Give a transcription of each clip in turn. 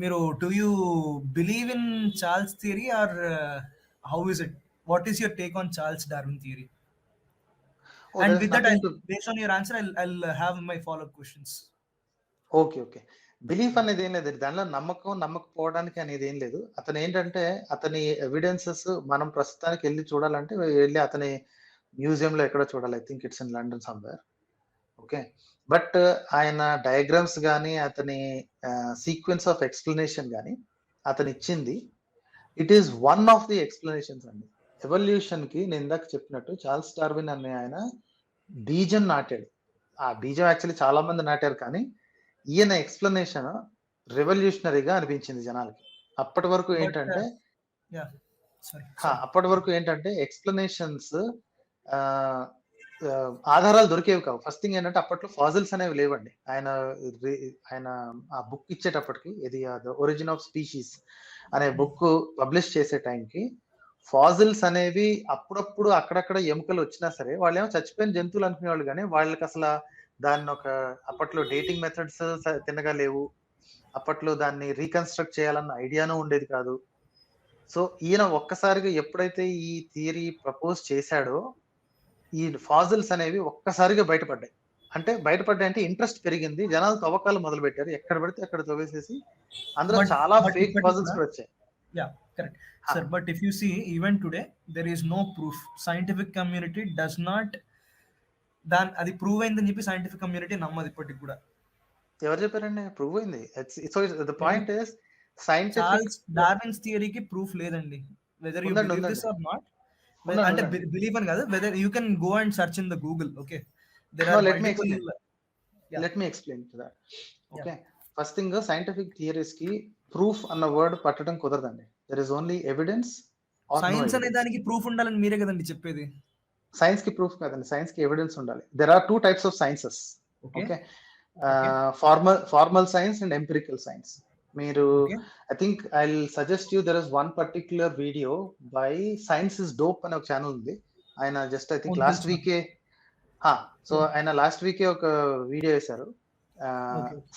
మీరు do you believe in Charles theory are how is it? What is your take on Charles Darwin theory? And with that, based on your answer, I'll have my follow-up questions. Okay. Belief అనేది ఏం లేదు, దానిలో నమ్మకపోవడానికి అనేది ఏం లేదు. అతను ఏంటంటే అతని ఎవిడెన్సెస్ మనం ప్రస్తుతానికి వెళ్ళి చూడాలంటే వెళ్ళి అతని మ్యూజియంలో ఎక్కడో చూడాలి. I think it's in London somewhere. Okay, but ఆయన డయాగ్రామ్స్ కానీ అతని సీక్వెన్స్ ఆఫ్ ఎక్స్ప్లెనేషన్ కానీ అతను ఇచ్చింది it is one of the explanations అండి. ఎవల్యూషన్ కి నేను ఇందాక చెప్పినట్టు చార్ల్స్ డార్విన్ అనే ఆయన బీజం నాటాడు. ఆ బీజం యాక్చువల్లీ చాలా మంది నాటారు, కానీ ఈయన ఎక్స్ప్లెనేషన్ రెవల్యూషనరీగా అనిపించింది జనాలకి. అప్పటి వరకు ఏంటంటే ఎక్స్ప్లెనేషన్స్ ఆధారాలు దొరికేవి కావు. ఫస్ట్ థింగ్ ఏంటంటే అప్పట్లో ఫాజిల్స్ అనేవి లేవండి. ఆయన ఆ బుక్ ఇచ్చేటప్పటికి, ఇది ద ఒరిజిన్ ఆఫ్ స్పీషీస్ అనే బుక్ పబ్లిష్ చేసే టైంకి ఫాజిల్స్ అనేవి అప్పుడప్పుడు అక్కడక్కడ ఎముకలు వచ్చినా సరే వాళ్ళు ఏమో చచ్చిపోయిన జంతువులు అనుకునేవాళ్ళు, కానీ వాళ్ళకి అసలు దాన్ని అప్పట్లో డేటింగ్ మెథడ్స్ తిన్నగా లేవు. అప్పట్లో దాన్ని రీకన్స్ట్రక్ట్ చేయాలన్న ఐడియానూ ఉండేది కాదు. సో ఈయన ఒక్కసారిగా ఎప్పుడైతే ఈ థియరీ ప్రపోజ్ చేశాడో ఈ ఫాజిల్స్ అనేవి ఒక్కసారిగా బయటపడ్డాయి. అంటే ఇంట్రెస్ట్ పెరిగింది, జనాలు తవ్వకాలు మొదలు పెట్టారు. ఎక్కడ పడితే అక్కడ తవ్వేసేసి అందులో చాలా ఫేక్ ఫాజిల్స్ కూడా వచ్చాయి. Correct, sir. But if you see, even today, there is no proof. Scientific community does not. అది ప్రూవ్ అయిందని చెప్పి సైంటిఫిక్ కమ్యూనిటీ నమ్మదు ఇప్పటికి కూడా. ఎవరు చెప్పారండి ప్రూవ్ అయింది? So the point is scientific Darwin's థియరీకి ప్రూఫ్ లేదండి. Whether you believe this or not, అంటే బిలీవ్ అని కాదు, whether you can go and search in the Google. Okay, let me explain to that. Okay, first thing scientific theories కి proof అన్న word పట్టడం కుదరదండి. There is only evidence. Science అనే దానికి proof ఉండాలని మీరే కదండి చెప్పేది. సైన్స్ కి ప్రూఫ్ కాదండి, సైన్స్ కి ఎవిడెన్స్ ఉండాలి. There are two types of sciences. Okay, formal science and empirical science. మీరు I think I will suggest you, there is one particular video by science is dope అనే ఒక channel ఉంది. ఆయన just I think last వీకే ఒక video వేశారు.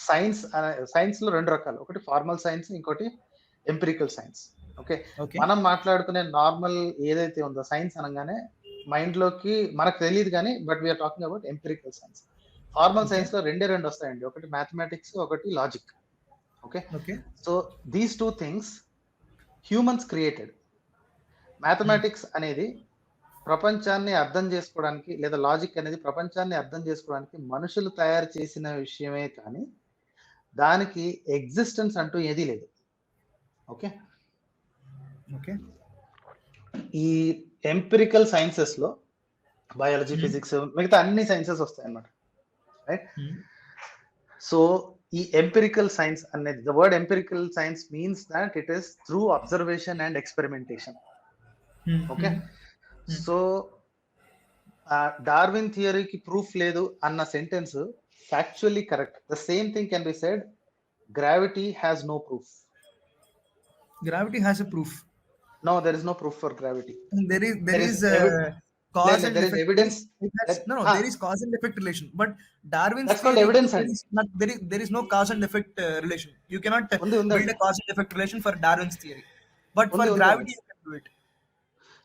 Science లో రెండు రకాలు, ఒకటి ఫార్మల్ సైన్స్, ఇంకోటి ఎంపిరికల్ సైన్స్. ఓకే, మనం మాట్లాడుకునే నార్మల్ ఏదైతే ఉందో సైన్స్ అనగానే మైండ్ లోకి మనకు తెలియదు, కానీ but we're talking about empirical science. Formal science లో రెండు వస్తాయండి, ఒకటి మ్యాథమెటిక్స్, ఒకటి logic. Okay, so these two things humans created. Mathematics అనేది ప్రపంచాన్ని అర్థం చేసుకోవడానికి, లేదా లాజిక్ అనేది ప్రపంచాన్ని అర్థం చేసుకోవడానికి మనుషులు తయారు చేసిన విషయమే, కానీ దానికి ఎగ్జిస్టెన్స్ అంటూ ఏదీ లేదు. ఓకే, ఈ ఎంపిరికల్ సైన్సెస్ లో బయాలజీ, ఫిజిక్స్, మిగతా అన్ని సైన్సెస్ వస్తాయి అన్నమాట. రైట్, సో ఈ ఎంపిరికల్ సైన్స్ అనేది, the word empirical science means that it is through observation and experimentation. Okay, so Darwin థియరీకి ప్రూఫ్ లేదు అన్న sentence factually correct. The same thing can be said, gravity has no proof. Gravity has a proof. No, there is no proof for gravity. There is cause and effect. Evidence. There is cause and effect relation. But Darwin's that's called evidence. There is no cause and effect relation. You cannot build a cause and effect relation for Darwin's theory. But for gravity, you can do it.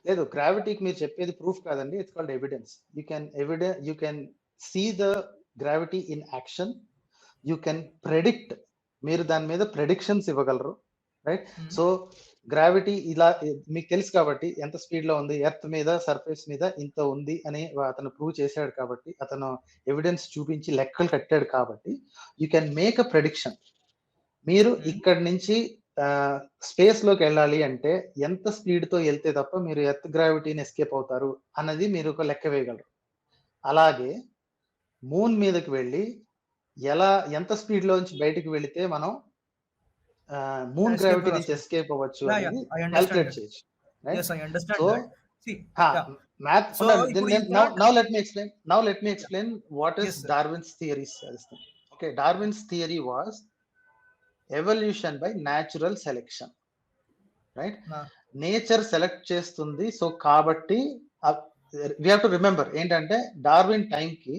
లేదు, గ్రావిటీకి మీరు చెప్పేది proof కాదండి, it's called evidence. You can see the gravity in action. You can predict, మీరు దాని మీద predictions ఇవ్వగలరు. Right, so gravity ఇలా మీకు తెలుసు కాబట్టి ఎంత స్పీడ్ లో ఉంది, ఎర్త్ మీద సర్ఫేస్ మీద ఇంత ఉంది అని అతను ప్రూవ్ చేశాడు కాబట్టి, అతను ఎవిడెన్స్ చూపించి లెక్కలు కట్టాడు కాబట్టి you can make a prediction. మీరు ఇక్కడి నుంచి స్పేస్ లోకి వెళ్ళాలి అంటే ఎంత స్పీడ్ తో వెళ్తే తప్ప మీరు ఎర్త్ గ్రావిటీని ఎస్కేప్ అవుతారు అన్నది మీరు ఒక లెక్క వేయగలరు. అలాగే మూన్ మీదకి వెళ్ళి ఎంత స్పీడ్ లో నుంచి బయటకు వెళితే మనం మూన్ గ్రావిటీ నుంచి ఎస్కేప్ అవ్వచ్చు అనేది క్యాల్కులేట్ చేయొచ్చు. Now let me explain what is Darwin's theory. Okay, Darwin's theory was evolution by natural selection. Right, nature select చేస్తుంది. సో కాబట్టి we have to remember ఏంటంటే డార్విన్ టైంకి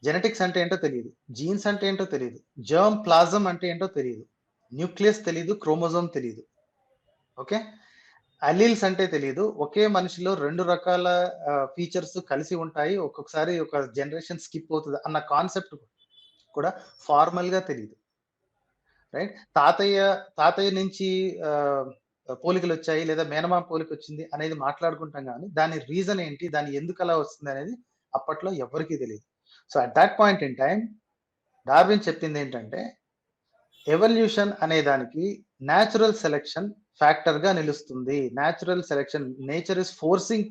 జెనెటిక్స్ అంటే ఏంటో తెలియదు, జీన్స్ అంటే ఏంటో తెలియదు, జర్మ్ ప్లాజం అంటే ఏంటో తెలియదు. న్యూక్లియస్ తెలియదు, క్రోమోజోమ్ తెలియదు. ఓకే, అలీల్స్ అంటే తెలియదు. ఒకే మనిషిలో 2 రకాల ఫీచర్స్ కలిసి ఉంటాయి, ఒక్కొక్కసారి ఒక జనరేషన్ స్కిప్ అవుతుంది అన్న కాన్సెప్ట్ కూడా ఫార్మల్ గా తెలియదు. రైట్, తాతయ్య నుంచి పోలికలు వచ్చాయి లేదా మేనమామ పోలిక వచ్చింది అనేది మాట్లాడుకుంటాం, కానీ దాని రీజన్ ఏంటి, దాని ఎందుకు అలా వస్తుంది అనేది అప్పట్లో ఎవరికీ తెలియదు. So at that point in time Darwin చెప్పింది ఏంటంటే, ఎవల్యూషన్ అనే దానికి న్యాచురల్ సెలెక్షన్ ఫ్యాక్టర్ గా నిలుస్తుంది. Natural selection, nature is forcing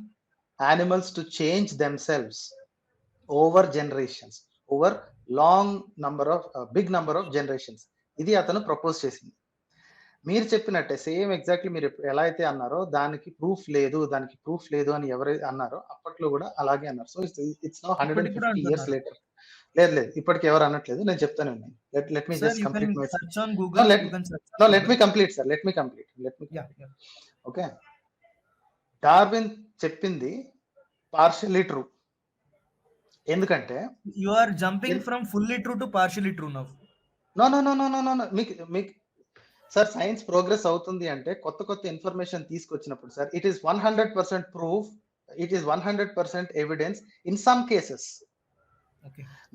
animals to change themselves over generations, over big number of generations. ఇది అతను ప్రపోజ్ చేసింది. మీరు చెప్పినట్టే సేమ్ ఎగ్జాక్ట్లీ మీరు ఎలా అయితే అన్నారో దానికి ప్రూఫ్ లేదు అని ఎవరైతే అన్నారో అప్పట్లో కూడా అలాగే అన్నారు. So it's now 150 years later. లేదు, ఇప్పటికి ఎవరు అనట్లేదు, నేను చెప్తాను. Let me just complete my search on Google. Let me complete sir, let me complete. Okay, Darwin చెప్పింది పార్షియల్లీ ట్రూ. ఎందుకంటే you are jumping from fully true to partially true now. No మీకు sir science progress అవుతుంది అంటే కొత్త information తీసుకొచ్చినప్పుడు sir, it is 100% proof, it is 100% evidence in some cases.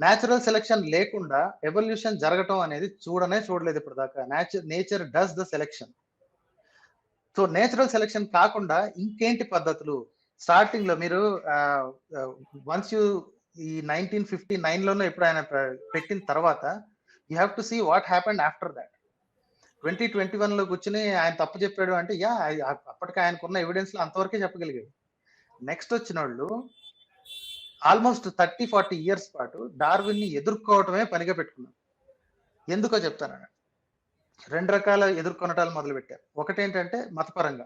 Natural selection లేకుండా evolution జరగటం అనేది చూడలేదు ఇప్పుడు దాకా. Nature does the selection. So natural selection కాకుండా ఇంకేంటి పద్ధతులు? స్టార్టింగ్ లో మీరు వన్స్ యూ ఈ 1959 లోనే ఎప్పుడు ఆయన పెట్టిన తర్వాత you have to see what happened after that. 2021 లో కూర్చుని ఆయన తప్పు చెప్పాడు అంటే, అప్పటికి ఆయనకున్న ఎవిడెన్స్ లో అంతవరకే చెప్పగలిగాడు. నెక్స్ట్ వచ్చిన వాళ్ళు ఆల్మోస్ట్ 30-40 ఇయర్స్ పాటు డార్విన్ ని ఎదుర్కోవటమే పనిగా పెట్టుకున్నారు. ఎందుకో చెప్తాను. 2 రకాల ఎదుర్కొనటాలు మొదలు పెట్టారు. ఒకటేంటంటే మతపరంగా.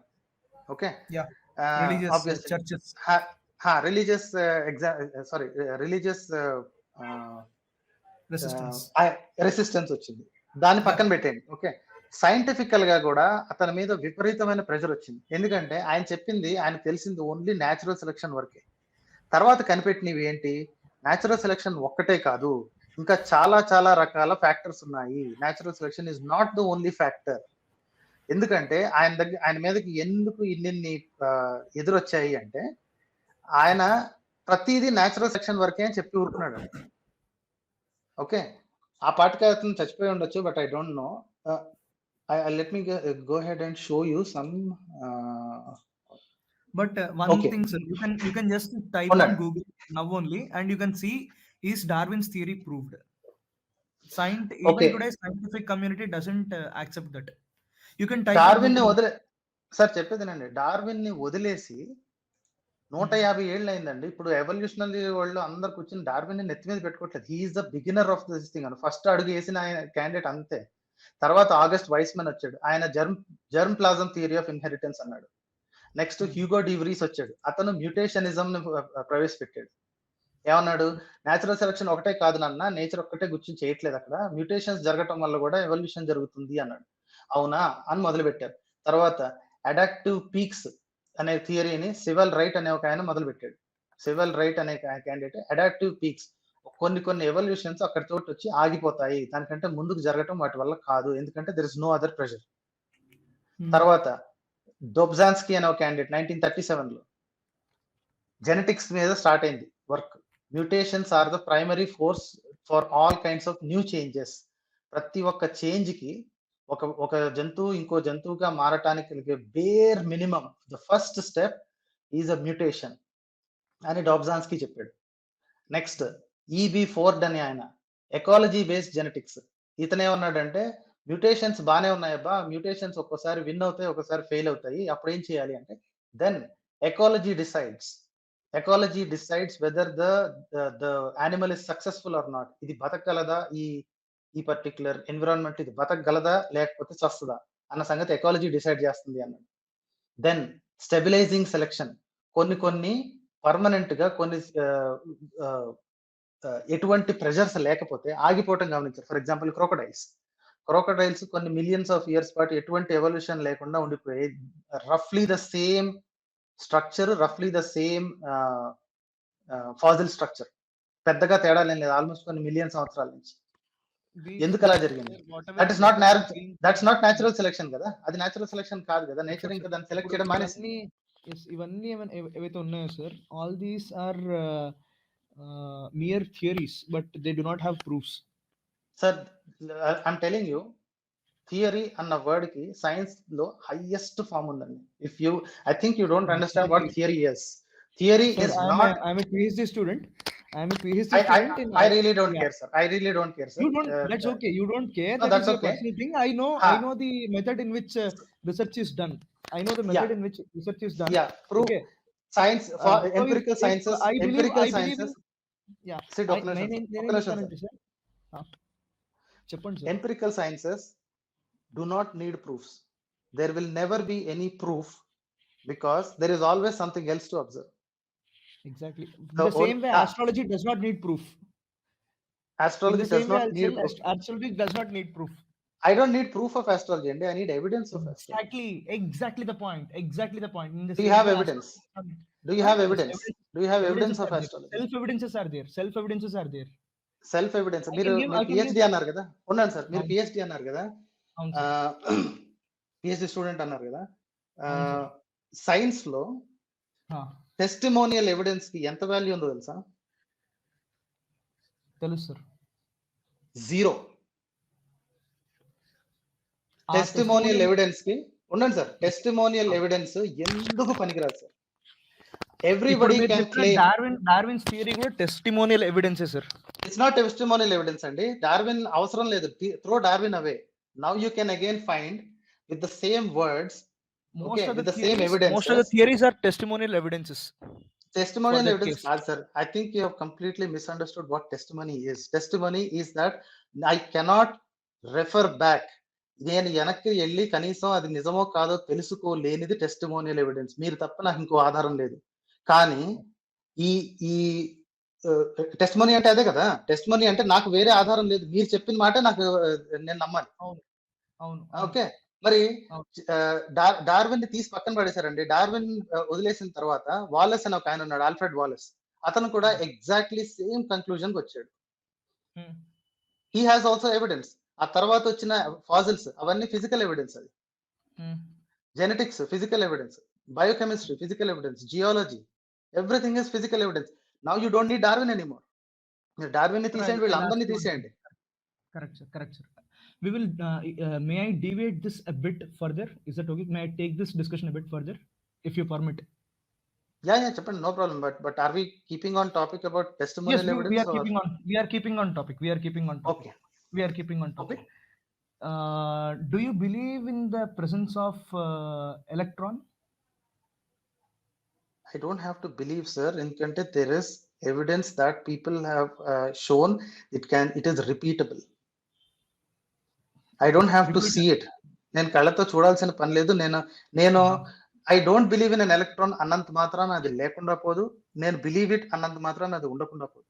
ఓకే, రిలీజియస్ రెసిస్టెన్స్ వచ్చింది, దాన్ని పక్కన పెట్టేయండి. ఓకే, సైంటిఫికల్ గా కూడా అతని మీద విపరీతమైన ప్రెషర్ వచ్చింది. ఎందుకంటే ఆయన చెప్పింది, ఆయన తెలిసింది ఓన్లీ న్యాచురల్ సెలెక్షన్ వరకే. తర్వాత కనిపెట్టినవి ఏంటి, న్యాచురల్ సెలెక్షన్ ఒక్కటే కాదు, ఇంకా చాలా రకాల ఫ్యాక్టర్స్ ఉన్నాయి. Natural selection is not the only factor. ఎందుకంటే ఆయన మీదకి ఎందుకు ఇన్ని ఎదురొచ్చాయి అంటే, ఆయన ప్రతిదీ న్యాచురల్ సెలెక్షన్ వరకే అని చెప్పి ఊరుకున్నాడు. ఓకే, ఆ పాటికి అతను చచ్చిపోయి ఉండొచ్చు, but I don't know. Let me go head and show you some. But one thing, sir, you can just type on Google now only, and you can see, is Darwin's theory proved? Even today, scientific community doesn't accept that. You can type Darwin ని sir చెప్పేదేనండి, Darwin ని వదిలేసి 150 ఏళ్ళు అయిందండి. ఇప్పుడు evolutionary world అందరు కూర్చొని Darwin ని నెత్తి మీద పెట్టుకోవట్లేదు. He is the beginner of this thing అని ఫస్ట్ అడుగు వేసిన ఆయన క్యాండిడేట్ అంతే. తర్వాత ఆగస్ట్ వైస్మన్ వచ్చాడు, ఆయన germ plasm theory of inheritance అన్నాడు. నెక్స్ట్ హ్యూగో డివ్రీస్ వచ్చాడు, అతను మ్యూటేషనిజం ని ప్రవేశపెట్టాడు. ఏమన్నాడు, న్యాచురల్ సెలెక్షన్ ఒకటే కాదు నాన్న, నేచర్ ఒక్కటే గుర్తించి చేయట్లేదు, అక్కడ మ్యూటేషన్స్ జరగటం వల్ల కూడా ఎవల్యూషన్ జరుగుతుంది అన్నాడు. అవునా అని మొదలు పెట్టారు. తర్వాత అడాప్టివ్ పీక్స్ అనే థియరీని సివల్ రైట్ అనే ఒక ఆయన మొదలు పెట్టాడు. సివల్ రైట్ అనే క్యాండిడేట్ అడాప్టివ్ పీక్స్, కొన్ని ఎవల్యూషన్స్ అక్కడ తోటి వచ్చి ఆగిపోతాయి, దానికంటే ముందుకు జరగటం వాటి వల్ల కాదు, ఎందుకంటే there is no other pressure. తర్వాత డొబ్జాన్స్కీ అనే ఒక క్యాండిడేట్ 1937 లో జెనెటిక్స్ మీద స్టార్ట్ అయింది work. Mutations are the primary force for all kinds of new changes. ప్రతి ఒక్క చేంజ్ కి ఒక జంతువు ఇంకో జంతువుగా మారటానికి కలిగే bear minimum, the first step is a mutation అని డాబ్జాన్స్కీ చెప్పాడు. నెక్స్ట్ ఈబి ఫోర్డ్ అని ఆయన ఎకాలజీ బేస్డ్ జెనెటిక్స్. ఇతనేమన్నాడంటే, మ్యూటేషన్స్ బాగానే ఉన్నాయబ్బా, మ్యూటేషన్స్ ఒక్కోసారి విన్ అవుతాయి, ఒక్కోసారి ఫెయిల్ అవుతాయి, అప్పుడు ఏం చేయాలి అంటే, then ecology decides whether the animal is successful or not. ఇది బతకగలదా, ఈ పర్టికులర్ ఎన్విరాన్మెంట్ ఇది బతకగలదా లేకపోతే చస్తుందా అన్న సంగతి ఎకాలజీ డిసైడ్ చేస్తుంది అన్నాడు. దెన్ స్టెబిలైజింగ్ సెలెక్షన్, కొన్ని పర్మనెంట్ గా కొన్ని ఎటువంటి ప్రెషర్స్ లేకపోతే ఆగిపోవటం గమనించారు. ఫర్ ఎగ్జాంపుల్ క్రోకడైల్స్ కొన్ని మిలియన్స్ ఆఫ్ ఇయర్స్ పాటు ఎటువంటి ఎవల్యూషన్ లేకుండా ఉండిపోయాయి. రఫ్లీ the same structure, రఫ్లీ the same Faasil structure, పెద్దగా తేడా లేదు ఆల్మోస్ట్ కొన్ని మిలియన్ సంవత్సరాల నుంచి. ఎందుకు అలా జరిగింది? దట్స్ నాట్ న్యాచురల్ సెలెక్షన్ కదా, అది న్యాచురల్ సెలెక్షన్ కాదు కదా, నేచర్ ఇంకా దాన్ని సెలెక్ట్ చేయడం మానేసింది. ఇవన్నీ ఏవైతే ఉన్నాయో sir, all these are mere theories, but they do not have proofs. Sir I'm telling you, theory అన్న వర్డ్ కి సైన్స్ లో హైయెస్ట్ ఫామ్ ఉందండి. If you, I think you don't understand what theory is. Theory is not. I'm a PhD student. I really don't care, sir. I really don't care, sir. You don't. That's okay. You don't care. No, that's is okay. a personal thing. I know. I know the method in which research is done. I know the method in which research is done. Yeah. Proof. Okay. Science for empirical sciences. Empirical sciences. Yeah. Sit down. Empirical sciences do not need proofs. There will never be any proof because there is always something else to observe. Exactly. The same way astrology does not need proof. Astrology does not need proof. Astrology does not need proof. I don't need proof of astrology, and I need evidence of astrology. Exactly the point. Exactly the point. Do you have evidence? Do you have evidence? Do you have evidence of astrology? Self-evidences are there. Self-evidences are there. Self-evidence. మీరు PhD అన్నారు కదా, ఉన్నాను sir, మీరు PhD అన్నారు కదా, PhD student అన్నారు కదా, science లో టెస్టిమోనియల్ ఎవిడెన్స్ కి ఎంత వాల్యూ ఉందో తెలుసా? తెలుసు సార్. 0. టెస్టిమోనియల్ ఎవిడెన్స్ కి ఉండండి సార్, టెస్టిమోనియల్ ఎవిడెన్స్ ఎందుకు పనికిరాదు sir? Everybody can claim. Darwin's theory కూడా testimonial evidence sir. It's not testimonial evidence అండి. డార్విన్ అవసరం లేదు. Throw Darwin away. Now you can again find with the same words, with the same evidence. Most of the theories are testimonial evidences. Testimonial evidence, sir. I think you have completely misunderstood what testimony is. Testimony is that I cannot refer back. నేను వెనక్కి వెళ్ళి కనీసం అది నిజమో కాదో తెలుసుకోలేనిది testimonial evidence. మీరు తప్ప నాకు ఇంకో ఆధారం లేదు. కానీ ఈ టెస్టిమోనీ అంటే అదే కదా. టెస్టిమోనీ అంటే నాకు వేరే ఆధారం లేదు, మీరు చెప్పిన మాట నాకు నేను నమ్మాలి. అవును. ఓకే. మరి డార్విన్ ని తీసి పక్కన పడేశారండి. డార్విన్ వదిలేసిన తర్వాత వాలెస్ అని ఒక ఆయన ఉన్నాడు, ఆల్ఫ్రెడ్ వాలెస్. అతను కూడా ఎగ్జాక్ట్లీ సేమ్ కన్క్లూజన్ కి వచ్చాడు. He has also evidence. ఆ తర్వాత వచ్చిన ఫాజిల్స్ అవన్నీ ఫిజికల్ ఎవిడెన్స్. అది genetics physical evidence, biochemistry physical evidence, geology, everything is physical evidence. Now you don't need Darwin anymore. మీరు డార్విన్ ని తీసేయండి, వీళ్ళందరినీ తీసేయండి. Correct sir. We will may I deviate this a bit further? Is that okay? May I take this discussion a bit further, if you permit? Yeah, చెప్పండి, no problem. But are we keeping on topic about testimonial evidence? We are keeping on topic. Okay. We are keeping on topic. Okay. Do you believe in the presence of electron? I don't have to believe, sir. Endukante there is evidence that people have shown it is repeatable. I don't have to see it. నేను కళ్ళతో చూడాల్సిన పని లేదు. నేను I don't believe in an electron అన్నంత మాత్రాన అది లేకుండా పోదు. నేను బిలీవ్ ఇట్ అన్నంత మాత్రాన అది ఉండకుండా పోదు.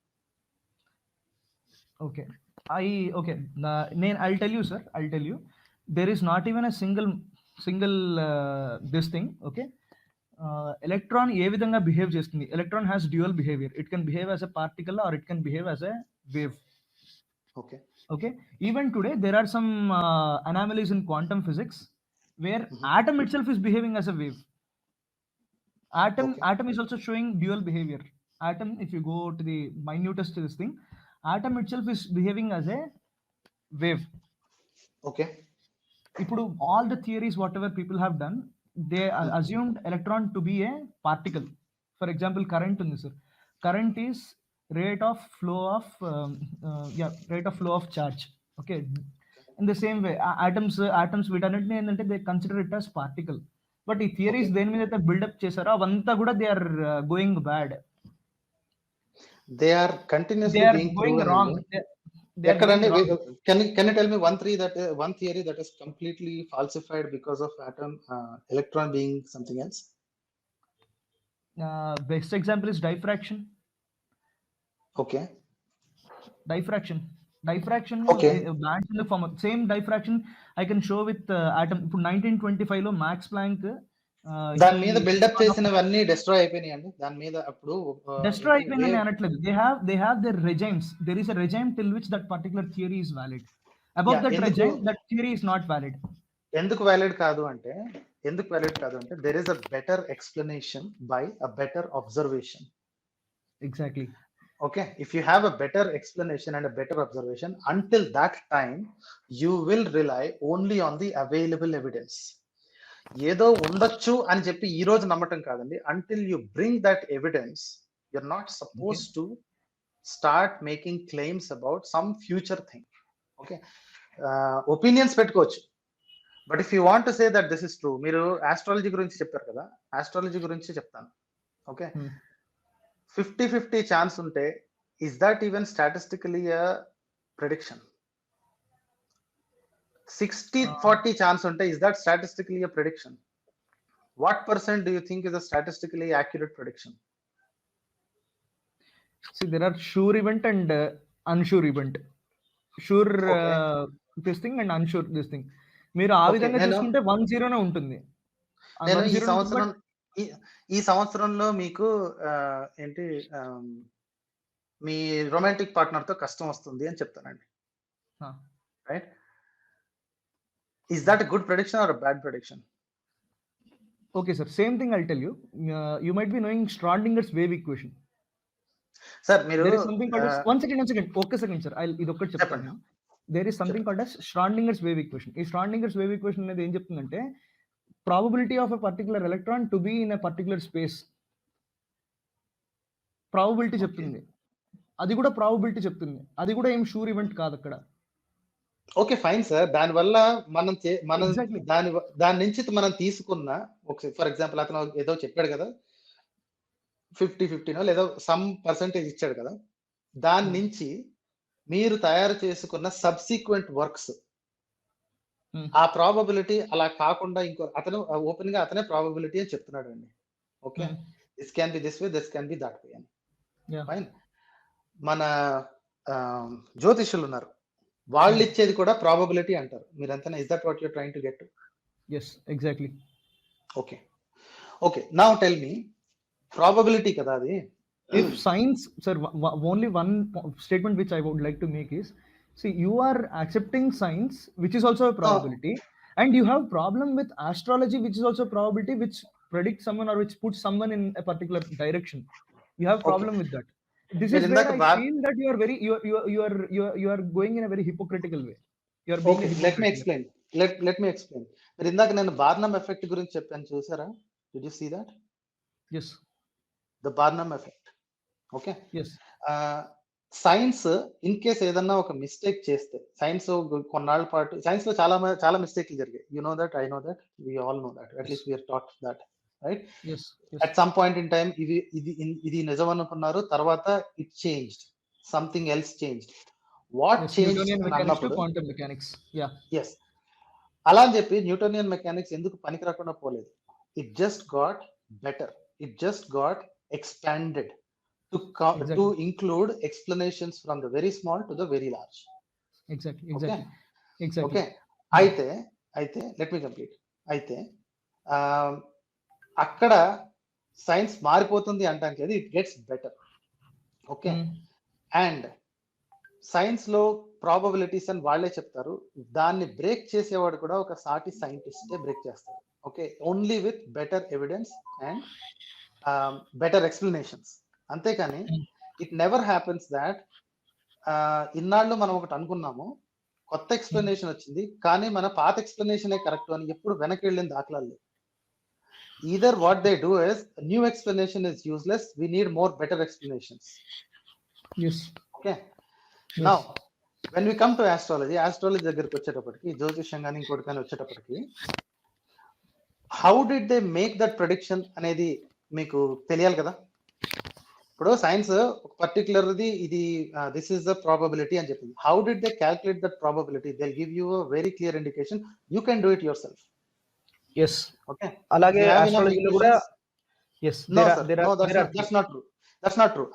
Okay. I'll tell you, sir. There is not even a single this thing. Okay. Electron ఏ విధంగా బిహేవ్ చేస్తుంది? Electron has dual behavior. It can behave as a particle or it can behave as a wave. Okay. Even today there are some anomalies in quantum physics where atom itself is behaving as a wave. Atom is also showing dual behavior. Atom, if you go to the minutest this thing, atom itself is behaving as a wave. Okay. ఇప్పుడు all the theories whatever people have done, they assumed electron to be a particle. For example, current ఉంది sir. Current is rate of flow of charge. Okay. In the same way atoms వీటన్నిటిని ఏంటంటే they consider it as particle. But ఈ theories దేని మీద అయితే buildup చేశారో అవంతా కూడా they are going bad. They are continuously being going wrong. Can you tell me one theory that is completely falsified because of electron being something else? Best example is diffraction. Okay. Diffraction. Okay. Bands in the form of same diffraction I can show with atom. ఇప్పుడు 1925 లో Max Planck దాని మీద buildup చేసినవన్నీ destroy అయిపోయినాయండి. దాని మీద అప్పుడు destroy అయిపోయిందని అనట్లేదు. they have their regimes. There is a regime till which that particular theory is valid. Above that regime, that theory is not valid. ఎందుకు వ్యాలిడ్ కాదు అంటే there is a better explanation by a better observation. Exactly. Okay, if you have a better explanation and a better observation, until that time you will rely only on the available evidence. ఏదో ఉండొచ్చు అని చెప్పి ఈ రోజు నమ్మటం కాదండి. until you bring that evidence, you're not supposed to start making claims about some future thing. Okay, opinions పెట్టుకోవచ్చు, but if you want to say that this is true, మీరు ఆస్ట్రాలజీ గురించి చెప్పారు కదా, ఆస్ట్రాలజీ గురించి చెప్తాను. ఓకే, 50-50 ఛాన్స్ ఉంటే is that even statistically prediction? 60-40 chance ఉంటే is that statistically prediction? What percent do you think is a statistically accurate prediction? See, there are sure event and unsure event. Sure this thing and unsure this thing. మీరు ఆ విధంగా చూసుకుంటే 1-0 ఉంటుంది. నేను ఈ సంవత్సరంలో మీకు ఏంటి మీ రొమాంటిక్ పార్ట్నర్ తో కష్టం వస్తుంది అని చెప్తానండి, right? Is that a good prediction or a bad prediction? Okay sir, same thing I'll tell you. You might be knowing Schrodinger's wave equation. Sir మీరు one second ఒక్క సెకండ్ సార్, ఇది ఒక్కటి చెప్తాను. There is something called as Schrodinger's wave equation. ఈ Schrodinger's wave equation అనేది ఏం చెప్తుందంటే probability of a particular electron to be in a particular space probability చెప్తుంది. అది కూడా ప్రాబబిలిటీ చెప్తుంది, అది కూడా ఏం షూర్ ఈవెంట్ కాదు అక్కడ. ఓకే ఫైన్ సార్, దానివల్ల మనం దాని నుంచి మనం తీసుకున్న ఫర్ ఎగ్జాంపుల్ అతను ఏదో చెప్పాడు కదా 50-50 లేదా సమ్ పర్సెంటేజ్ ఇచ్చాడు కదా, దాని నుంచి మీరు తయారు చేసుకున్న సబ్సిక్వెంట్ వర్క్స్ ఆ ప్రాబబిలిటీ అలా కాకుండా ఇంకో అతను ఓపెన్ గా అతనే ప్రాబబిలిటీ అని చెప్తున్నాడు అండి. Okay, this can be this way, this can be that way అని. ఫైన్, మన జ్యోతిష్యులు ఉన్నారు, వాళ్ళు ఇచ్చేది కూడా ప్రాబబిలిటీ అంటారు. మీరంతా is that what you are trying to get to? yes, exactly. okay now tell me, probability kada adi? If science, sir, only one statement which I would like to make is, see, you are accepting science which is also a probability, and you have problem with astrology which is also a probability, which predicts someone or which puts someone in a particular direction. You have problem with that. This is where I feel that you are very you are going in a very hypocritical way. You are being let me explain. మీరు ఇందాక నేను బార్నమ్ effect గురించి చెప్పాను, చూసారా? Did you see that? Yes, the Barnum effect. Okay, yes. Science in case ఏదన్నా ఒక mistake చేస్తే, science కొన్నాళ్ళ పాటు సైన్స్ లో చాలా మిస్టేక్లు జరిగాయి. You know that, I know that, we all know that, at least we are taught that, right? At some point in time ఇది నిజం అనుకున్నారు, తర్వాత it changed, something else changed. What changed అన్నప్పుడు క్వాంటం మెకానిక్స్, yes, అలా అని చెప్పి Newtonian mechanics ఎందుకు పనికి రాకుండా పోలేదు. It just got better, it just got expanded to include explanations from the very small to the very large. Exactly. Okay, అయితే let me complete. అయితే అక్కడ సైన్స్ మారిపోతుంది అంటానికి లేదు, it gets better. Okay, and science లో probabilities అని వాళ్ళే చెప్తారు, దాన్ని బ్రేక్ చేసేవాడు కూడా ఒక సాటి సైంటిస్టే బ్రేక్ చేస్తారు. Okay, only with better evidence and better explanations. అంతేకాని ఇట్ నెవర్ హ్యాపెన్స్ దాట్ ఇన్నాళ్ళు మనం ఒకటి అనుకున్నాము, కొత్త ఎక్స్ప్లెనేషన్ వచ్చింది, కానీ మన పాత ఎక్స్ప్లెనేషనే కరెక్ట్ అని ఎప్పుడు వెనక్కి వెళ్ళిన దాఖలాలు లేవు. Either what they do is new explanation is useless, we need more better explanations. Okay, now when we come to astrology దగ్గరికి వచ్చేటప్పటికి, జ్యోతిష్యం కానీ ఇంకోటి కానీ వచ్చేటప్పటికి, how did they make that prediction అనేది మీకు తెలియాలి కదా. ఇప్పుడు సైన్స్ ఒక పర్టికులర్ ఇది దిస్ ఇస్ ద ప్రాబబిలిటీ అని చెప్పింది. How did they calculate that probability? They give you a very clear indication, you can do it your self. yes, okay, అలాగే ఆస్ట్రాలజీలో కూడా yes, no sir, no, that's not true.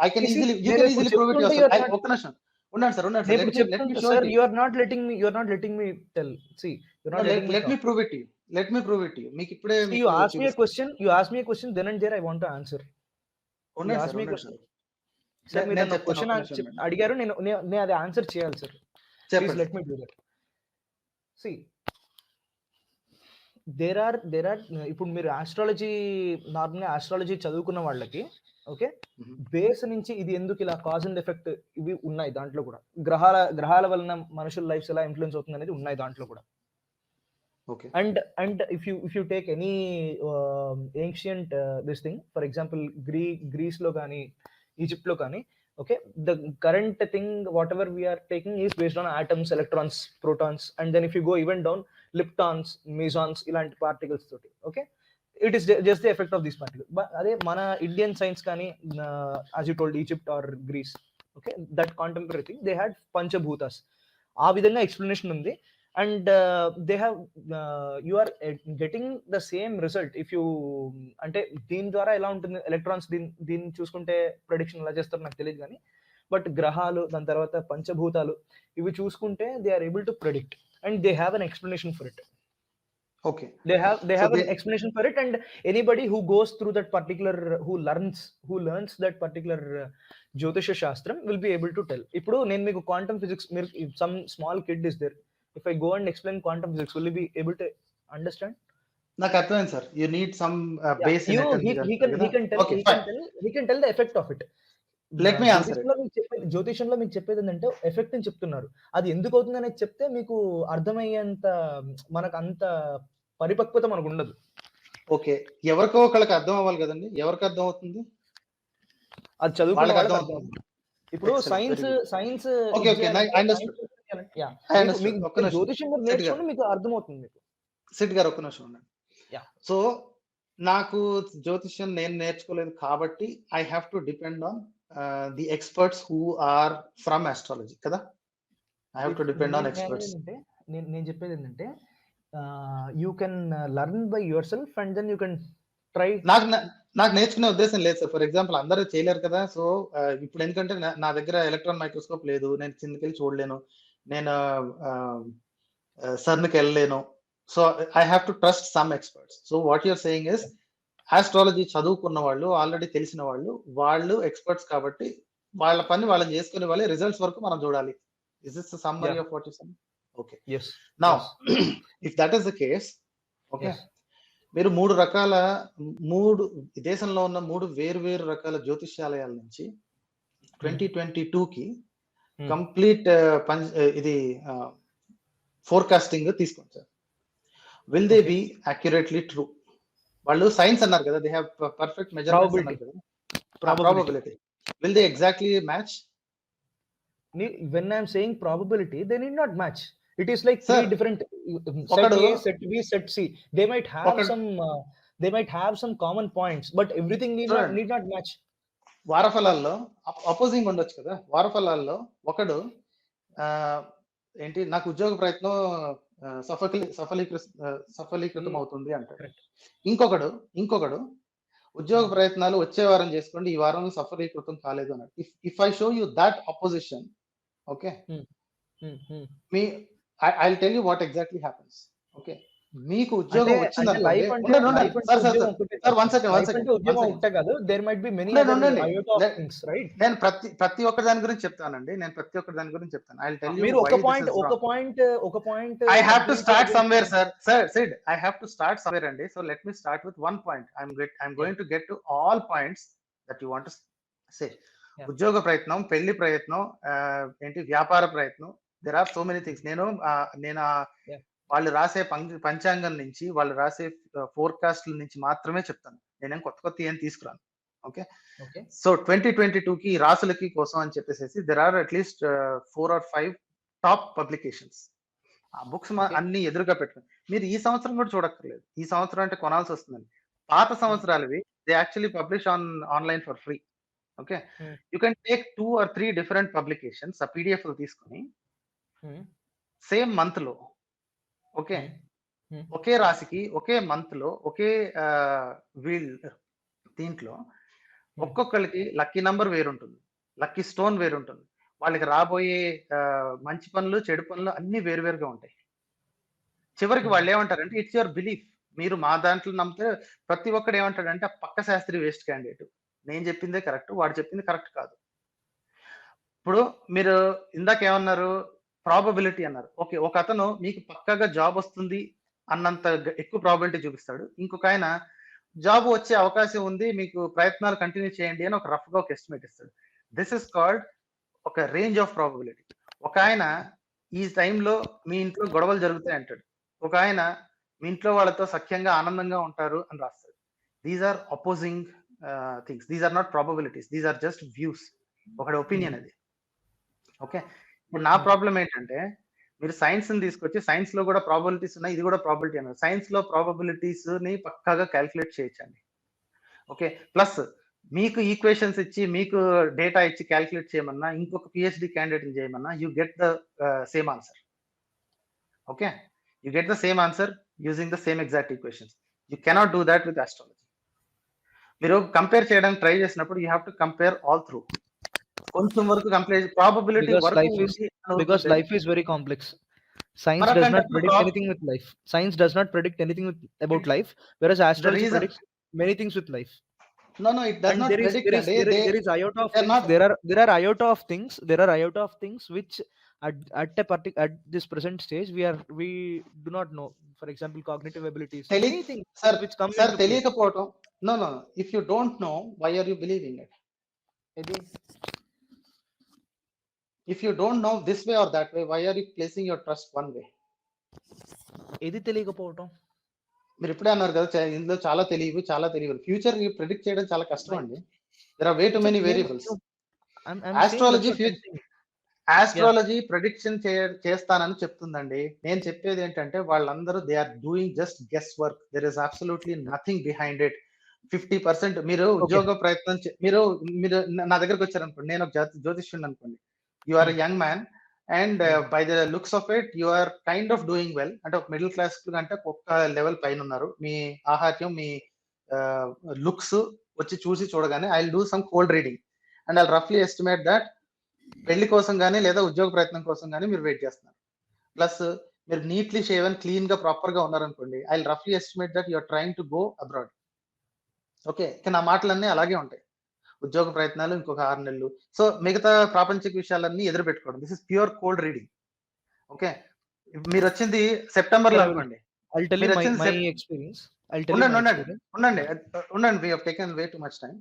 You can easily prove it yourself. ఒక్క నిమిషం ఉండండి sir, let me show sir, you are not letting me tell. See, you're not let me prove it to you. Let me prove it you. మీకు ఇప్పుడే You ask me a question, then and there I want to answer. You ask me a question. Sir మీరు నన్ను question అడిగారు, నేను అది answer చేయాలి sir. Please let me do that. See there are ఇప్పుడు మీరు నార్మల్గా ఆస్ట్రాలజీ చదువుకున్న వాళ్ళకి ఓకే బేస్ నుంచి ఇది ఎందుకు ఇలా కాజ్ అండ్ ఎఫెక్ట్ ఇవి ఉన్నాయి దాంట్లో కూడా. గ్రహాల వలన మనుషుల లైఫ్స్ ఎలా ఇన్ఫ్లుయెన్స్ అవుతుంది అనేది ఉన్నాయి దాంట్లో కూడా. And if you take any ancient this thing, for example Greece లో కానీ ఈజిప్ట్ లో కానీ okay the current thing whatever we're taking is based on atoms, electrons, protons, and then if you go even down leptons, mesons ఇలాంటి particles తోటి okay it is just the effect of these particle. అదే మన Indian science కానీ as you told Egypt or Greece okay that contemporary thing they had panchabhutas. ఆ విధంగా explanation ఉంది. And they have you are getting the same result if you అంటే దీని ద్వారా ఎలా ఉంటుంది ఎలక్ట్రాన్స్ దీన్ని చూసుకుంటే ప్రెడిక్షన్ ఎలా చేస్తారో నాకు తెలియదు కానీ బట్ గ్రహాలు దాని తర్వాత పంచభూతాలు ఇవి చూసుకుంటే they are able to predict and they have an explanation for it. Okay, they have an explanation for it, and anybody who goes through that particular who learns that particular Jyotisha Shastram will be able to tell. Ippudu nenu meeku quantum physics, some small kid is there, if I go and explain quantum physics, will you be able to understand? నాకు అర్థమైంది సార్. You need some base in it. he can tell the effect of it. Let me answer. జ్యోతిషంలో మీకు చెప్పేది ఏంటంటే effect అని చెప్తున్నారు, అది ఎందుకు అవుతుంది అనేది చెప్తే మీకు అర్థమయ్యేంత మనకు అంత పరిపక్వత మనకు ఉండదు. ఓకే, ఎవరికో ఒకళ్ళకి అర్థం అవ్వాలి కదండి. ఎవరికి అర్థం అవుతుంది? అది చదువుకునే వాళ్ళకి అర్థం అవుతుంది. ఇప్పుడు సైన్స్ జ్యోతిషం నేర్చుకుంటే మీకు అర్థమవుతుంది. మీకు సిట్ గారు ఒక్క నిమిషం ఉండండి. సో నాకు జ్యోతిష్యం నేను నేర్చుకోలేదు కాబట్టి I have to depend on the experts who are from astrology కదా. I have to depend on experts. నేను చెప్పేది ఏంటంటే you can learn by yourself and then you can try. నాకు నేర్చుకునే ఉద్దేశం లేదు సార్. ఫర్ ఎగ్జాంపుల్ అందరూ చేయలేరు కదా. సో ఇప్పుడు ఎందుకంటే నా దగ్గర ఎలక్ట్రాన్ మైక్రోస్కోప్ లేదు, నేను కిందకి చూడలేను, నేను సర్న్కి వెళ్ళలేను. So I have to trust some experts. So what you're saying is astrology చదువుకున్న వాళ్ళు, ఆల్రెడీ తెలిసిన వాళ్ళు ఎక్స్పర్ట్స్ కాబట్టి వాళ్ళ పని వాళ్ళని చేసుకునే వాళ్ళే, రిజల్ట్స్ వరకు మనం చూడాలి. Is this summary of what you said? Okay, now if that is the case okay మీరు మూడు దేశంలో ఉన్న మూడు వేరు రకాల జ్యోతిష్యాలయాల నుంచి 2022కి కంప్లీట్ ఇది ఫోర్కాస్టింగ్ తీసుకోండి sir. Will they be accurately true? వాళ్ళు సైన్స్ అన్నారు కదా, దే హ్యావ్ పర్ఫెక్ట్ మెజర్మెంట్స్ అన్నారు కదా, probability. Will they exactly match? When I am saying probability, they need not match. It is like three different set A, set B, set C. They might have some common points, but everything need not match. వారఫలాల్లో opposing ఉండొచ్చు కదా. వారఫలాల్లో ఒకడు ఏంటి నాకు ఉద్యోగ ప్రయత్నం సఫలీకృతం అవుతుంది అంటాడు. ఇంకొకడు ఉద్యోగ ప్రయత్నాలు వచ్చే వారం చేసుకోండి, ఈ వారం సఫలీకృతం కాలేదు అన్నాడు. If I show you that opposition okay me I'll tell you what exactly happens. Okay, మీకు ఉద్యోగం వచ్చింది నేను ప్రతి ఒక్క దాని గురించి చెప్తానండి. I'll tell you I have to start somewhere, sir Sid, I have to start somewhere అండి. So let me start with one point. I'm going to get to all points that you want to say. ఉద్యోగ ప్రయత్నం, పెళ్లి ప్రయత్నం, ఏంటి వ్యాపార ప్రయత్నం, there are so many things. నేను వాళ్ళు రాసే పంచాంగం నుంచి, వాళ్ళు రాసే ఫోర్కాస్ట్ల నుంచి మాత్రమే చెప్తాను. నేనేం కొత్త ఏం తీసుకురాను. ఓకే, సో 2022కి రాసులకి కోసం అని చెప్పేసి there are at least 4 or 5 top publications. ఆ బుక్స్ అన్ని ఎదురుగా పెట్టుకుని మీరు ఈ సంవత్సరం కూడా చూడక్కర్లేదు. ఈ సంవత్సరం అంటే కొనాల్సి వస్తుందండి. పాత సంవత్సరాలవి they actually publish online for free. Okay, you can take 2 or 3 different publications, ఆ పీడిఎఫ్ తీసుకొని సేమ్ మంత్ లో ఓకే ఒకే రాశికి ఒకే మంత్ లో ఒకే దీంట్లో ఒక్కొక్కరికి లక్కీ నంబర్ వేరుంటుంది, లక్కీ స్టోన్ వేరుంటుంది, వాళ్ళకి రాబోయే మంచి పనులు చెడు పనులు అన్ని వేరువేరుగా ఉంటాయి. చివరికి వాళ్ళు ఏమంటారంటే ఇట్స్ యువర్ బిలీఫ్. మీరు మా దాంట్లో నమ్మితే ప్రతి ఒక్కడు ఏమంటాడంటే ఆ పక్క శాస్త్రి వేస్ట్ క్యాండిడేట్, నేను చెప్పిందే కరెక్ట్, వాడు చెప్పింది కరెక్ట్ కాదు. ఇప్పుడు మీరు ఇందాక ఏమన్నారు, ప్రాబబిలిటీ అన్నారు. ఓకే, ఒక అతను మీకు పక్కాగా జాబ్ వస్తుంది అన్నంత ఎక్కువ ప్రాబిలిటీ చూపిస్తాడు, ఇంకొక ఆయన జాబ్ వచ్చే అవకాశం ఉంది, మీకు ప్రయత్నాలు కంటిన్యూ చేయండి అని ఒక రఫ్ గా ఒక ఎస్టిమేట్ ఇస్తాడు. దిస్ ఇస్ కాల్డ్ ఒక రేంజ్ ఆఫ్ ప్రాబబిలిటీ. ఒక ఆయన ఈ టైంలో మీ ఇంట్లో గొడవలు జరుగుతాయి అంటాడు, ఒక ఆయన మీ ఇంట్లో వాళ్ళతో సఖ్యంగా ఆనందంగా ఉంటారు అని రాస్తాడు. These are opposing things, these are not probabilities, these are just views, ఒకటి ఒపీనియన్ అది. ఓకే, ఇప్పుడు నా ప్రాబ్లం ఏంటంటే మీరు సైన్స్ ని తీసుకొచ్చి సైన్స్ లో కూడా ప్రాబబిలిటీస్ ఉన్నాయి, ఇది కూడా ప్రాబిలిటీ అన్నారు. సైన్స్ లో ప్రాబబిలిటీస్ ని పక్కాగా క్యాల్కులేట్ చేయొచ్చండి. ఓకే, ప్లస్ మీకు ఈక్వేషన్స్ ఇచ్చి మీకు డేటా ఇచ్చి క్యాల్కులేట్ చేయమన్నా, ఇంకొక పిహెచ్డి క్యాండిడేట్ చేయమన్నా, you get the same answer. Okay, you get the same answer using the same exact equations. You cannot do that with astrology. మీరు కంపేర్ చేయడానికి ట్రై చేసినప్పుడు you have to compare all through. కొంచెం వరకు compare probability వరకు because life is very complex. Science does not predict anything with life. Science does not predict anything about life, whereas astrology predicts many things with life. No, it does not predict. There is iota of things. There are iota of things. There are iota of things which at this present stage we do not know. For example, cognitive abilities. Anything which comes into తెలియకపోవడం. No. If you don't know, why are you believing it? If you don't know this way or that way, why are you placing your trust one way? ఏది తెలియకపోవటం? మీరు ఇప్పుడే అన్నారు కదా ఇందులో చాలా తెలియవు. Future ని ప్రెడిక్ట్ చేయడం చాలా కష్టం అండి. There are way too many variables. Astrology prediction చేస్తానని చెప్తుందండి. నేను చెప్పేది ఏంటంటే వాళ్ళందరూ they are doing just guess work. There is absolutely nothing behind it. 50% మీరు ఉద్యోగ ప్రయత్నం మీరు నా దగ్గరకు వచ్చారనుకోండి, నేను ఒక జ్యోతిష్యుని అనుకోండి, you are a young man and by the looks of it you are kind of doing well. అంటే ఒక మిడిల్ క్లాస్ అంటే ఒక్క లెవెల్ పైన ఉన్నారు. మీ ఆహార్యం, మీ లుక్స్ వచ్చి చూడగానే I will do some cold reading and I రఫ్లీ ఎస్టిమేట్ దట్ పెళ్లి కోసం కానీ లేదా ఉద్యోగ ప్రయత్నం కోసం కానీ మీరు వెయిట్ చేస్తున్నారు. ప్లస్ మీరు నీట్లీ షేవెన్ క్లీన్ గా ప్రాపర్ గా ఉన్నారనుకోండి, ఐ విల్ రఫ్లీ estimate that you are trying to go abroad. Okay, నా మాటలన్నీ అలాగే ఉంటాయి. ఉద్యోగ ప్రయత్నాలు ఇంకొక 6 నెలలు, సో మిగతా ప్రాపంచిక విషయాలన్నీ ఎదురు పెట్టుకోవడం. This is pure cold reading. Okay, మీరు వచ్చింది సెప్టెంబర్ లో అనుకోండి, ఉండండి, we have taken way too much time.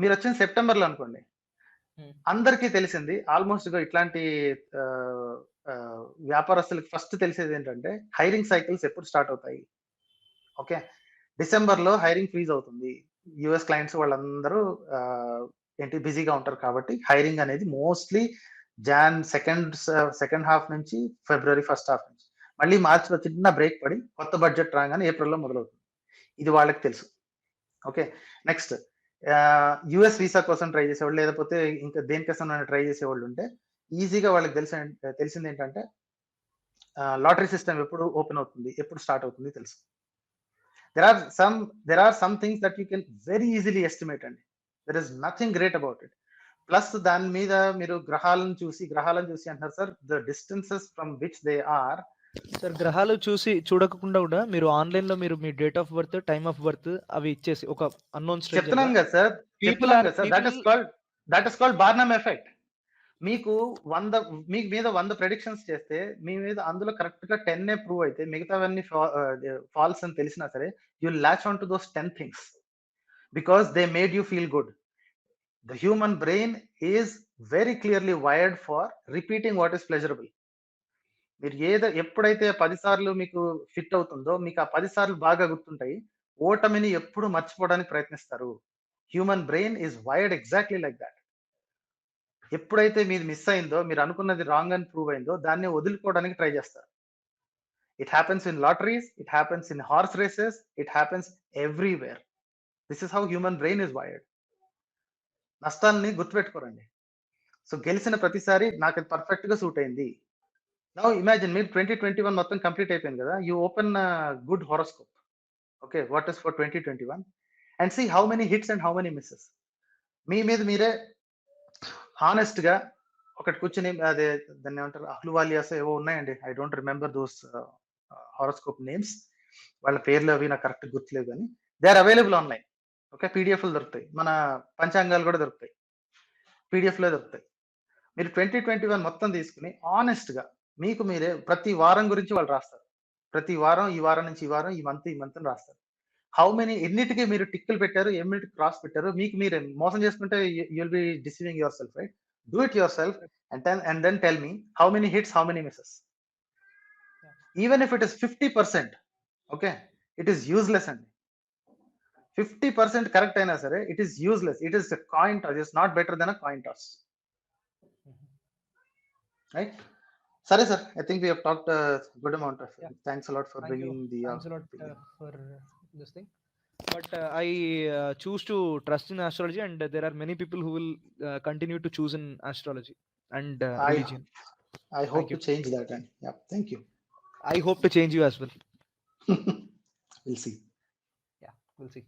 మీరు వచ్చింది సెప్టెంబర్ లో అనుకోండి, అందరికీ తెలిసింది ఆల్మోస్ట్ గా ఇట్లాంటి వ్యాపారస్తులకు ఫస్ట్ తెలిసేది ఏంటంటే హైరింగ్ సైకిల్స్ ఎప్పుడు స్టార్ట్ అవుతాయి. ఓకే, డిసెంబర్ లో హైరింగ్ ఫ్రీజ్ అవుతుంది. యుఎస్ క్లయింట్స్ వాళ్ళందరూ ఏంటి బిజీగా ఉంటారు కాబట్టి హైరింగ్ అనేది మోస్ట్లీ జాన్ సెకండ్ హాఫ్ నుంచి ఫిబ్రవరి ఫస్ట్ హాఫ్ నుంచి, మళ్ళీ మార్చిలో చిన్న బ్రేక్ పడి కొత్త బడ్జెట్ రాగానే ఏప్రిల్లో మొదలవుతుంది. ఇది వాళ్ళకి తెలుసు. ఓకే, నెక్స్ట్ యుఎస్ వీసా కోసం ట్రై చేసేవాళ్ళు లేకపోతే ఇంకా దేనికోసం ట్రై చేసేవాళ్ళు ఉంటే ఈజీగా వాళ్ళకి తెలిసింది ఏంటంటే లాటరీ సిస్టమ్ ఎప్పుడు ఓపెన్ అవుతుంది, ఎప్పుడు స్టార్ట్ అవుతుంది తెలుసు. there are some things that you can very easily estimate అండి. there is nothing great about it. Plus దాని మీద మీరు గ్రహాలను చూసి అంటారు sir, the distances from which they are. Sir గ్రహాలు చూడకుండా కూడా మీరు ఆన్లైన్ లో మీరు మీ date of birth, time of birth అవి ఇచ్చేసి ఒక అన్నోన్ స్టేజ్ చెప్తున్నాను కదా sir, that is called Barnum effect. మీకు మీద 100 ప్రెడిక్షన్స్ చేస్తే మీ మీద అందులో కరెక్ట్ గా 10 ప్రూవ్ అయితే మిగతావన్నీ ఫాల్స్ అని తెలిసినా సరే you latch on to those 10 things because they made you feel good. The human brain is very clearly wired for repeating what is pleasurable. మీరు ఎప్పుడైతే 10 సార్లు మీకు ఫిట్ అవుతుందో మీకు ఆ 10 సార్లు బాగా గుర్తుంటాయి. ఓటమిని ఎప్పుడు మర్చిపోవడానికి ప్రయత్నిస్తారు. Human brain is wired exactly like that. ఎప్పుడైతే మీది మిస్ అయిందో, మీరు అనుకున్నది రాంగ్ అని ప్రూవ్ అయిందో దాన్ని వదులుకోవడానికి ట్రై చేస్తారు. It happens in lotteries, it happens in horse races, it happens everywhere. This is how human brain is wired. నష్టాలని గుర్తుపెట్టుకోరండి. సో గెలిచిన ప్రతిసారి నాకు అది పర్ఫెక్ట్ గా సూట్ అయింది. నౌ ఇమాజిన్ మీరు 2021 మొత్తం కంప్లీట్ అయిపోయింది కదా, you open good horoscope. Okay, what is for 2021 and see how many hits and how many misses. మీ మీద మీరే హానెస్ట్ గా ఒకటి కూర్చొని అదే దాన్ని ఏమంటారు అహ్లువాలియాస్ ఏవో ఉన్నాయండి. I don't remember those horoscope names. వాళ్ళ పేర్లు అవి నాకు కరెక్ట్ గుర్తులేవు కానీ they are available online. Okay, పీడిఎఫ్లు దొరుకుతాయి, మన పంచాంగాలు కూడా దొరుకుతాయి, పీడిఎఫ్లో దొరుకుతాయి. మీరు 2021 మొత్తం తీసుకుని ఆనెస్ట్గా మీకు మీరే ప్రతి వారం గురించి వాళ్ళు రాస్తారు. ప్రతి వారం ఈ వారం నుంచి ఈ వారం, ఈ మంత్ అని రాస్తారు. హౌ మెనీ ఎన్నిటికీ మీరు టిక్కులు పెట్టారు, ఎన్నిటికి క్రాస్ పెట్టారు, మీకు మీరే మోసం చేసుకుంటే you'll be deceiving your self, right? Do it your self and then tell me how many hits, how many misses. Even if it is 50%, okay, it is useless అండి. 50% correct అయినా సరే it is useless. It is a coin toss. It's not better than a coin toss, right? Sare sir, I think we have talked a good amount of it. Thanks a lot for bringing the thanks a lot for this thing. But I choose to trust in astrology, and there are many people who will continue to choose in astrology and religion. I hope to change that, and yeah, thank you. I hope to change you as well. We'll see. Yeah, we'll see.